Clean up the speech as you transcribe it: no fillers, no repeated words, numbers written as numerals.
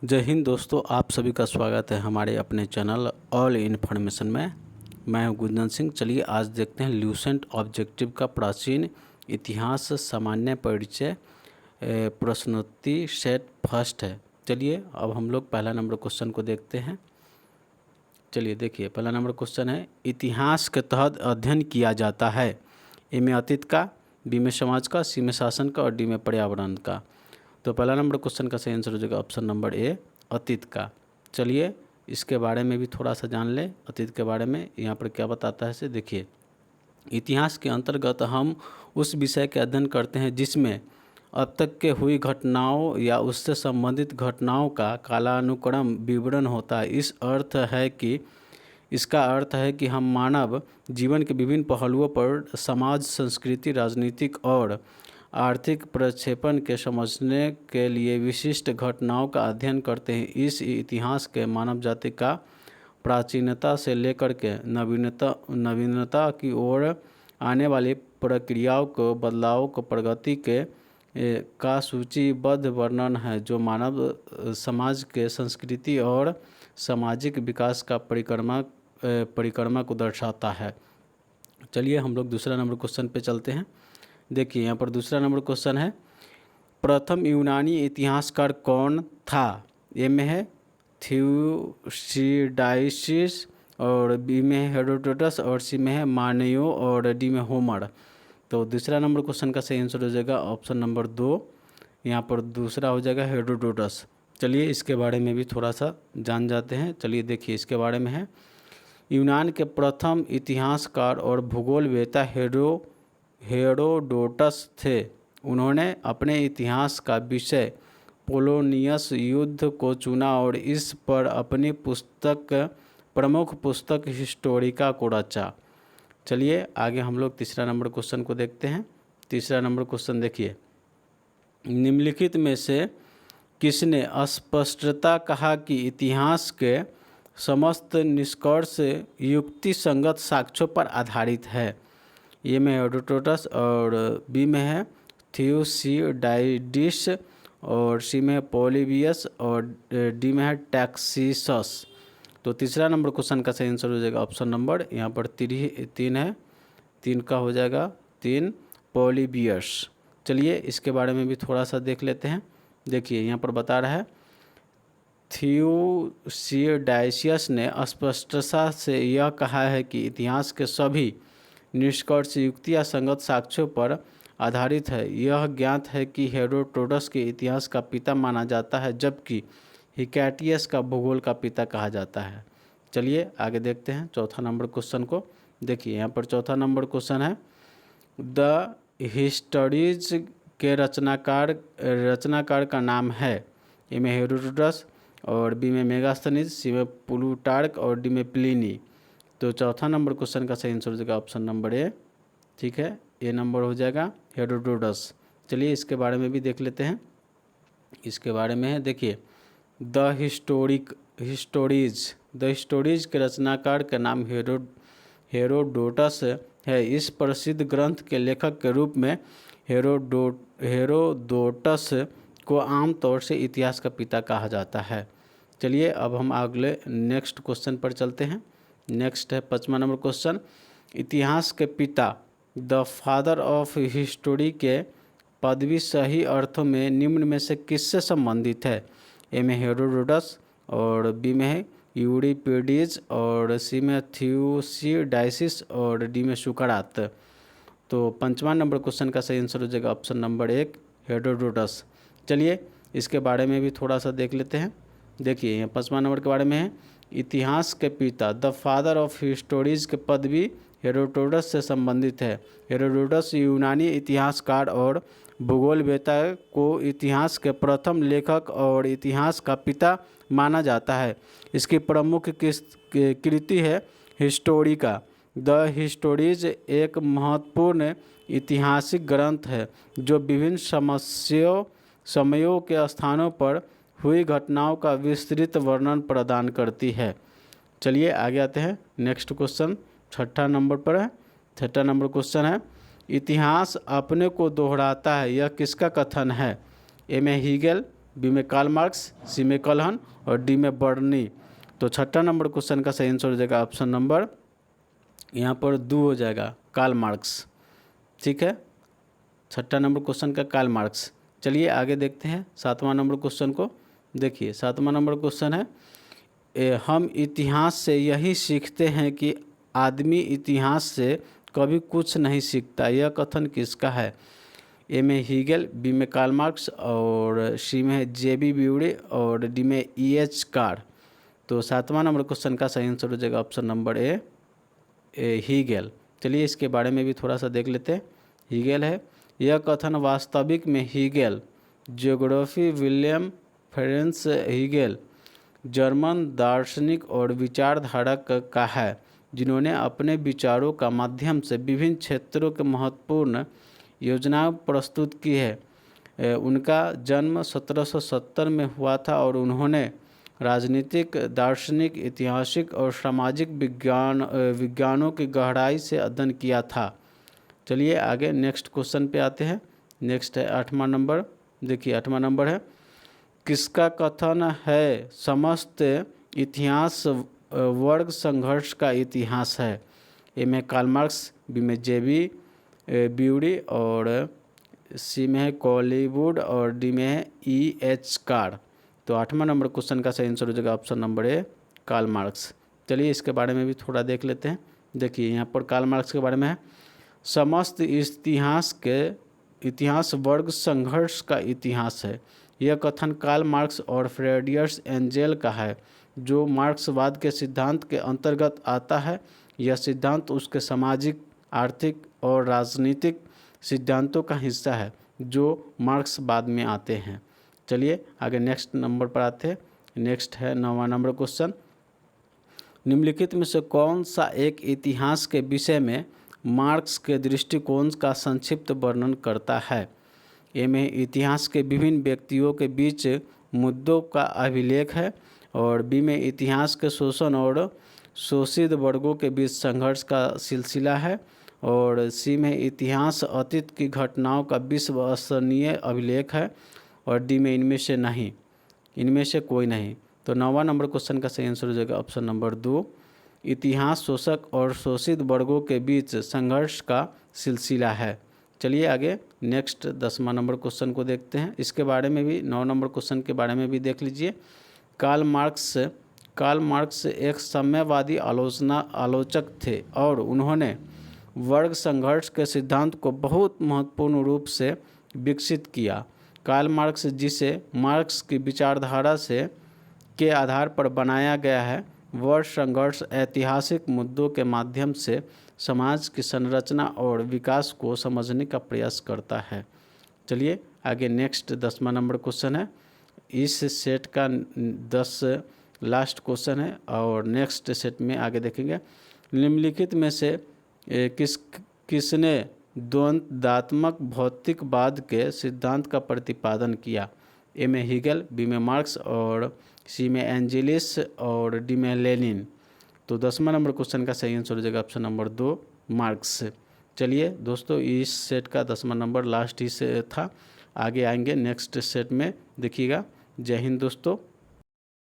जय हिंद दोस्तों, आप सभी का स्वागत है हमारे अपने चैनल ऑल इन्फॉर्मेशन में। मैं हूं गुंजन सिंह। चलिए आज देखते हैं ल्यूसेंट ऑब्जेक्टिव का प्राचीन इतिहास सामान्य परिचय प्रश्नोत्तरी सेट फर्स्ट है। चलिए अब हम लोग पहला नंबर क्वेश्चन को देखते हैं। चलिए देखिए, पहला नंबर क्वेश्चन है, इतिहास के तहत अध्ययन किया जाता है। ए में अतीत का, बी में समाज का, सी में शासन का और डी में पर्यावरण का। तो पहला नंबर क्वेश्चन का सही आंसर हो जाएगा ऑप्शन नंबर ए, अतीत का। चलिए इसके बारे में भी थोड़ा सा जान लें। अतीत के बारे में यहाँ पर क्या बताता है से देखिए, इतिहास के अंतर्गत हम उस विषय के अध्ययन करते हैं जिसमें अब तक के हुई घटनाओं या उससे संबंधित घटनाओं का कालानुक्रम विवरण होता है। इसका अर्थ है कि हम मानव जीवन के विभिन्न पहलुओं पर समाज, संस्कृति, राजनीतिक और आर्थिक प्रक्षेपण के समझने के लिए विशिष्ट घटनाओं का अध्ययन करते हैं। इस इतिहास के मानव जाति का प्राचीनता से लेकर के नवीनता की ओर आने वाली प्रक्रियाओं को, बदलाव को, प्रगति के का सूचीबद्ध वर्णन है जो मानव समाज के संस्कृति और सामाजिक विकास का परिक्रमा को दर्शाता है। चलिए हम लोग दूसरा नंबर क्वेश्चन पे चलते हैं। देखिए यहाँ पर दूसरा नंबर क्वेश्चन है, प्रथम यूनानी इतिहासकार कौन था? ए में है थ्यूसिडाइसिस और बी में है हेरोडोटस और सी में है मार्नियो और डी में होमर। तो दूसरा नंबर क्वेश्चन का सही आंसर हो जाएगा ऑप्शन नंबर 2, यहाँ पर दूसरा हो जाएगा हेरोडोटस। चलिए इसके बारे में भी थोड़ा सा जान जाते हैं। चलिए देखिए इसके बारे में है, यूनान के प्रथम इतिहासकार और भूगोलवेत्ता हेरोडोटस थे। उन्होंने अपने इतिहास का विषय पोलोनियस युद्ध को चुना और इस पर अपनी प्रमुख पुस्तक हिस्टोरिका को रचा। चलिए आगे हम लोग तीसरा नंबर क्वेश्चन को देखते हैं। तीसरा नंबर क्वेश्चन देखिए, निम्नलिखित में से किसने स्पष्टता कहा कि इतिहास के समस्त निष्कर्ष युक्ति संगत साक्ष्यों पर आधारित है? ए में हेरोडोटस और बी में है थ्यूसिडाइडिस और सी में है पॉलीबियस और डी में है टैक्सीसस। तो तीसरा नंबर क्वेश्चन का सही आंसर हो जाएगा ऑप्शन नंबर यहाँ पर 3 है, 3 का हो जाएगा 3 पॉलीबियस। चलिए इसके बारे में भी थोड़ा सा देख लेते हैं। देखिए यहाँ पर बता रहा है, थ्यूसिडाइसियस ने स्पष्टता से यह कहा है कि इतिहास के सभी निष्कर्ष युक्ति या संगत साक्ष्यों पर आधारित है। यह ज्ञात है कि हेरोडोटस के इतिहास का पिता माना जाता है जबकि हिकैटियस का भूगोल का पिता कहा जाता है। चलिए आगे देखते हैं चौथा नंबर क्वेश्चन को। देखिए यहाँ पर चौथा नंबर क्वेश्चन है, द हिस्टोरीज के रचनाकार का नाम है? ए में हेरोडोटस और बी में मेगास्थनीज, सी में प्लूटार्क और डी में प्लिनी। तो चौथा नंबर क्वेश्चन का सही आंसर हो जाएगा ऑप्शन नंबर ए। ठीक है, ए नंबर हो जाएगा हेरोडोटस। चलिए इसके बारे में भी देख लेते हैं। इसके बारे में है, देखिए द हिस्टोरीज के रचनाकार का नाम हेरोडोटस है। इस प्रसिद्ध ग्रंथ के लेखक के रूप में हेरोडोटस को आमतौर से इतिहास का पिता कहा जाता है। चलिए अब हम अगले नेक्स्ट क्वेश्चन पर चलते हैं। नेक्स्ट है 5वां नंबर क्वेश्चन, इतिहास के पिता द फादर ऑफ हिस्टोरी के पदवी सही अर्थों में निम्न में से किससे संबंधित है? ए में हेरोडोटस और बी में है यूरिपिडीज और सी में थ्यूसिडाइसिस और डी में सुकरात। तो 5वां नंबर क्वेश्चन का सही आंसर हो जाएगा ऑप्शन नंबर 1, हेरोडोटस। चलिए इसके बारे में भी थोड़ा सा देख लेते हैं। देखिए यहाँ 5वां नंबर के बारे में है, इतिहास के पिता द फादर ऑफ हिस्टोरीज के पदवी हेरोडोटस से संबंधित है। हेरोडोटस यूनानी इतिहासकार और भूगोलवेत्ता को इतिहास के प्रथम लेखक और इतिहास का पिता माना जाता है। इसकी प्रमुख कृति है हिस्टोरिका। द हिस्टोरीज एक महत्वपूर्ण ऐतिहासिक ग्रंथ है जो विभिन्न समयों के स्थानों पर हुई घटनाओं का विस्तृत वर्णन प्रदान करती है। चलिए आगे आते हैं नेक्स्ट क्वेश्चन, 6ठा नंबर पर है। 6ठा नंबर क्वेश्चन है, इतिहास अपने को दोहराता है, यह किसका कथन है? ए में हीगेल, बी में कार्ल मार्क्स, सी में कल्हन और डी में बर्नी। तो छठा नंबर क्वेश्चन का सही आंसर हो जाएगा ऑप्शन नंबर यहाँ पर 2 हो जाएगा, कार्ल मार्क्स। ठीक है, छठा नंबर क्वेश्चन का कार्ल मार्क्स। चलिए आगे देखते हैं 7वां नंबर क्वेश्चन को। देखिए 7वां नंबर क्वेश्चन है, हम इतिहास से यही सीखते हैं कि आदमी इतिहास से कभी कुछ नहीं सीखता, यह कथन किसका है? ए में हीगेल, बी में कार्ल मार्क्स और सी में जे.बी. ब्यूरी और डी में E.H. कार। तो 7वां नंबर क्वेश्चन का सही आंसर हो जाएगा ऑप्शन नंबर ए हीगेल। चलिए इसके बारे में भी थोड़ा सा देख लेते हैं। हीगेल है, यह कथन वास्तविक में हीगेल ज्योग्राफी विलियम फ्रेंस हीगेल जर्मन दार्शनिक और विचारधारक का है, जिन्होंने अपने विचारों का माध्यम से विभिन्न क्षेत्रों के महत्वपूर्ण योजनाएं प्रस्तुत की है। उनका जन्म 1770 में हुआ था और उन्होंने राजनीतिक, दार्शनिक, ऐतिहासिक और सामाजिक विज्ञानों की गहराई से अध्ययन किया था। चलिए आगे नेक्स्ट क्वेश्चन पे आते हैं। नेक्स्ट है 8वां नंबर। देखिए 8वां नंबर है, किसका कथन है समस्त इतिहास वर्ग संघर्ष का इतिहास है? ए में कार्ल मार्क्स, बी में जे.बी. ब्यूरी और सी में है कॉलीवुड और डी में है E.H. कार। तो 8वां नंबर क्वेश्चन का सही आंसर हो जाएगा option number A Karl Marx. चलिए इसके बारे में भी थोड़ा देख लेते हैं। देखिए यहाँ पर कार्ल मार्क्स के बारे में है, समस्त इतिहास वर्ग संघर्ष का इतिहास है। यह कथन कार्ल मार्क्स और फ्रेडरिक एंजेल का है, जो मार्क्सवाद के सिद्धांत के अंतर्गत आता है। यह सिद्धांत उसके सामाजिक, आर्थिक और राजनीतिक सिद्धांतों का हिस्सा है, जो मार्क्सवाद में आते हैं। चलिए आगे नेक्स्ट नंबर पर आते हैं। नेक्स्ट है 9वां नंबर क्वेश्चन, निम्नलिखित में से कौन सा एक इतिहास के विषय में मार्क्स के दृष्टिकोण का संक्षिप्त वर्णन करता है? ए में इतिहास के विभिन्न व्यक्तियों के बीच मुद्दों का अभिलेख है और बी में इतिहास के शोषण और शोषित वर्गों के बीच संघर्ष का सिलसिला है और सी में इतिहास अतीत की घटनाओं का विश्वसनीय अभिलेख है और डी में इनमें से कोई नहीं। तो 9वां नंबर क्वेश्चन का सही आंसर हो जाएगा ऑप्शन नंबर 2, इतिहास शोषक और शोषित वर्गों के बीच संघर्ष का सिलसिला है। चलिए आगे नेक्स्ट 10वां नंबर क्वेश्चन को देखते हैं। इसके बारे में भी 9 नंबर क्वेश्चन के बारे में भी देख लीजिए। कार्ल मार्क्स एक साम्यवादी आलोचक थे और उन्होंने वर्ग संघर्ष के सिद्धांत को बहुत महत्वपूर्ण रूप से विकसित किया। कार्ल मार्क्स, जिसे मार्क्स की विचारधारा के आधार पर बनाया गया है, वर्ग संघर्ष ऐतिहासिक मुद्दों के माध्यम से समाज की संरचना और विकास को समझने का प्रयास करता है। चलिए आगे नेक्स्ट 10वां नंबर क्वेश्चन है। इस सेट का 10 लास्ट क्वेश्चन है और नेक्स्ट सेट में आगे देखेंगे। निम्नलिखित में से किसने द्वंद्वात्मक भौतिकवाद के सिद्धांत का प्रतिपादन किया? ए में हीगेल, बी में मार्क्स और सी में एंजेलिस और डी में लेनिन। तो 10वां नंबर क्वेश्चन का सही आंसर हो जाएगा ऑप्शन नंबर 2 मार्क्स। चलिए दोस्तों, इस सेट का 10वां नंबर लास्ट ही से था। आगे आएंगे नेक्स्ट सेट में, देखिएगा। जय हिंद दोस्तों।